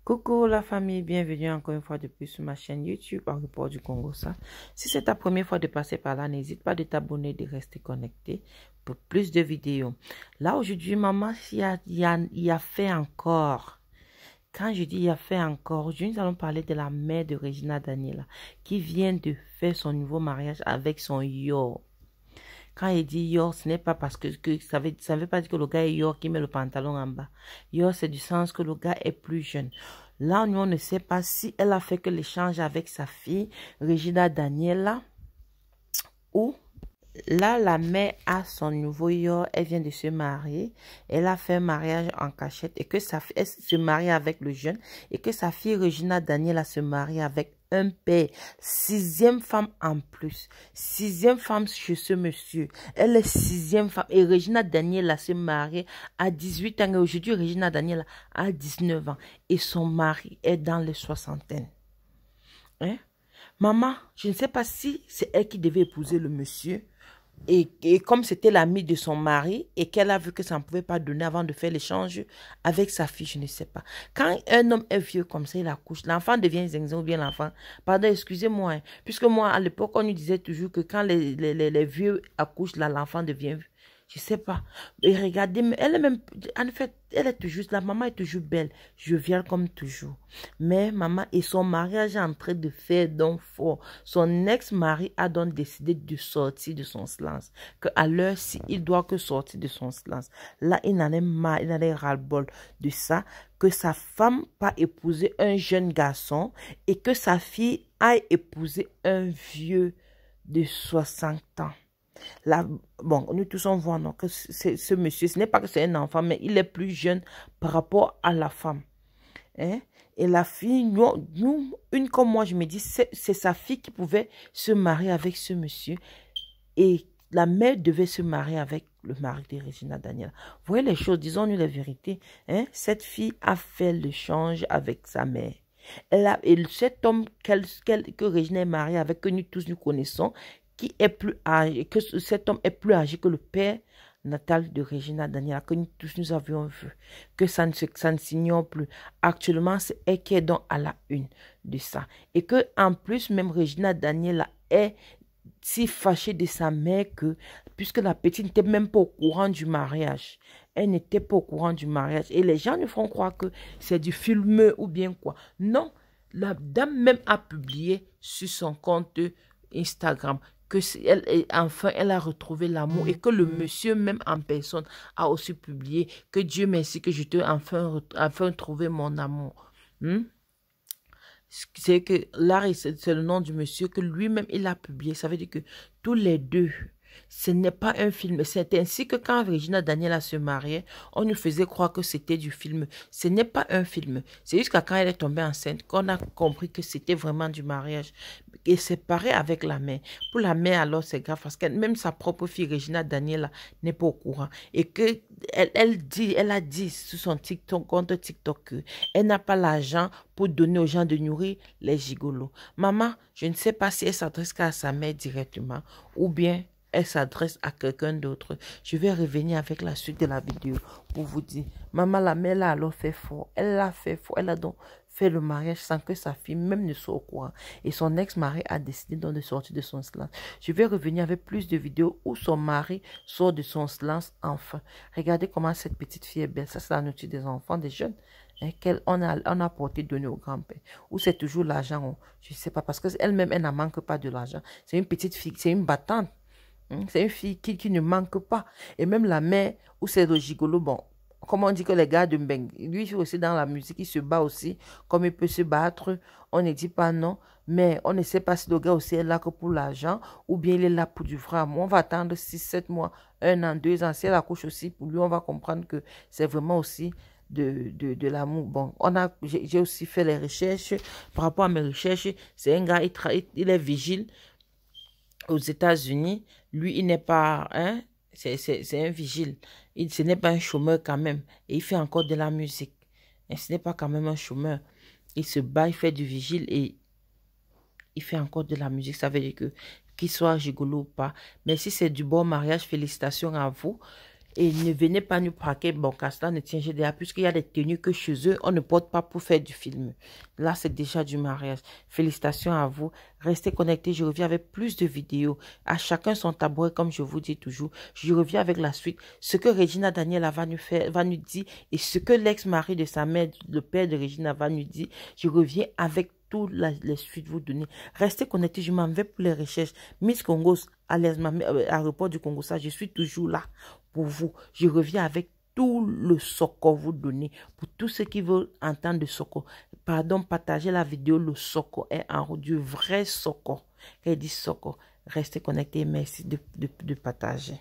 Coucou la famille, bienvenue encore une fois de plus sur ma chaîne YouTube en report du Congo ça. Si c'est ta première fois de passer par là, n'hésite pas de t'abonner, de rester connecté pour plus de vidéos. Là aujourd'hui, maman, il y a fait encore. Quand je dis il y a fait encore, aujourd'hui nous allons parler de la mère de Regina Daniela qui vient de faire son nouveau mariage avec son yo. Quand il dit yo, ce n'est pas parce que ça veut pas dire que le gars est yo qui met le pantalon en bas. Yo, c'est du sens que le gars est plus jeune. Là, nous, on ne sait pas si elle a fait que l'échange avec sa fille, Regina Daniela, ou là, la mère a son nouveau yo, elle vient de se marier. Elle a fait un mariage en cachette et que sa fille elle se marie avec le jeune et que sa fille Regina Daniela se marie avec un père. Sixième femme en plus. Sixième femme chez ce monsieur. Elle est sixième femme. Et Regina Daniela se marie à 18 ans. Et aujourd'hui, Regina Daniela a 19 ans. Et son mari est dans les soixantaines. Hein? Maman, je ne sais pas si c'est elle qui devait épouser le monsieur. Et comme c'était l'ami de son mari et qu'elle a vu que ça ne pouvait pas donner avant de faire l'échange avec sa fille, je ne sais pas. Quand un homme est vieux comme ça, il accouche, l'enfant devient zinzin ou bien l'enfant. Pardon, excusez-moi. Hein, puisque moi, à l'époque, on nous disait toujours que quand les vieux accouchent, là, l'enfant devient vieux. Je sais pas. Et regardez, elle est même, en fait, elle est toujours, la maman est toujours belle, joviale comme toujours. Mais maman et son mariage est en train de faire donc fort. Son ex-mari a donc décidé de sortir de son silence. Que à l'heure-ci, il doit que sortir de son silence. Là, il en est marre, il en est ras-le-bol de ça. Que sa femme pas épouser un jeune garçon et que sa fille aille épouser un vieux de 60 ans. Là, bon, nous tous on voit non, que ce monsieur, ce n'est pas que c'est un enfant, mais il est plus jeune par rapport à la femme. Hein? Et la fille, une comme moi, je me dis, c'est sa fille qui pouvait se marier avec ce monsieur. Et la mère devait se marier avec le mari de Regina Daniela. Vous voyez les choses, disons-nous la vérité. Hein? Cette fille a fait l'échange avec sa mère. Et cet homme que Regina est mariée avec, que nous tous nous connaissons, qui est plus âgé, que cet homme est plus âgé que le père natal de Regina Daniela, que nous tous nous avions vu, que ça ne s'ignore plus. Actuellement, c'est elle qui est donc à la une de ça. Et que en plus, même Regina Daniela est si fâchée de sa mère que, puisque la petite n'était même pas au courant du mariage, elle n'était pas au courant du mariage. Et les gens nous font croire que c'est du film ou bien quoi. Non, la dame même a publié sur son compte Instagram que enfin elle a retrouvé l'amour et que le monsieur même en personne a aussi publié que Dieu merci que je t'ai enfin trouvé mon amour. C'est que Larry, c'est le nom du monsieur que lui-même il a publié. Ça veut dire que tous les deux, ce n'est pas un film. C'est ainsi que quand Regina Daniela se mariait, on nous faisait croire que c'était du film. Ce n'est pas un film. C'est jusqu'à quand elle est tombée enceinte qu'on a compris que c'était vraiment du mariage. Et c'est pareil avec la mère. Pour la mère, alors, c'est grave parce que même sa propre fille, Regina Daniela, n'est pas au courant. Et que elle a dit sur son compte TikTok qu'elle n'a pas l'argent pour donner aux gens de nourrir les gigolos. Maman, je ne sais pas si elle s'adresse qu'à sa mère directement ou bien elle s'adresse à quelqu'un d'autre. Je vais revenir avec la suite de la vidéo pour vous dire. Maman, la mère l'a alors fait fort. Elle l'a fait fort. Elle a donc fait le mariage sans que sa fille même ne soit au courant. Et son ex-mari a décidé donc de sortir de son silence. Je vais revenir avec plus de vidéos où son mari sort de son silence enfin. Regardez comment cette petite fille est belle. Ça, c'est la nourriture des enfants, des jeunes. On a porté donner au grand-père. Ou c'est toujours l'argent. Je ne sais pas. Parce qu'elle-même, elle n'en manque pas de l'argent. C'est une petite fille, c'est une battante. C'est une fille qui ne manque pas. Et même la mère, où c'est le gigolo, bon, comme on dit que les gars de Mbeng, lui aussi dans la musique, il se bat aussi, comme il peut se battre. On ne dit pas non, mais on ne sait pas si le gars aussi est là que pour l'argent, ou bien il est là pour du vrai amour. On va attendre 6, 7 mois, 1 an, 2 ans. Si elle accouche aussi, pour lui, on va comprendre que c'est vraiment aussi de l'amour. Bon, j'ai aussi fait les recherches. Par rapport à mes recherches, c'est un gars, il est vigile aux États-Unis. Lui, il n'est pas, hein, c'est un vigile. Ce n'est pas un chômeur quand même. Et il fait encore de la musique. Et ce n'est pas quand même un chômeur. Il se bat, il fait du vigile et il fait encore de la musique. Ça veut dire que qu'il soit gigolo ou pas. Mais si c'est du bon mariage, félicitations à vous. Et ne venez pas nous braquer, bon, car cela ne tient GDA, puisqu'il y a des tenues que chez eux, on ne porte pas pour faire du film. Là, c'est déjà du mariage. Félicitations à vous. Restez connectés, je reviens avec plus de vidéos. À chacun son tabouret, comme je vous dis toujours. Je reviens avec la suite. Ce que Regina Daniela va nous dire et ce que l'ex-mari de sa mère, le père de Regina, va nous dire. Je reviens avec toutes les suites vous donner. Restez connectés, je m'en vais pour les recherches. Miss Congos, à l'aéroport du Congo, ça, je suis toujours là pour vous. Je reviens avec tout le soko vous donner. Pour tous ceux qui veulent entendre de soko, pardon, partagez la vidéo. Le soko est en haut, du vrai soko. Quand il dit soko, restez connectés. Merci de partager.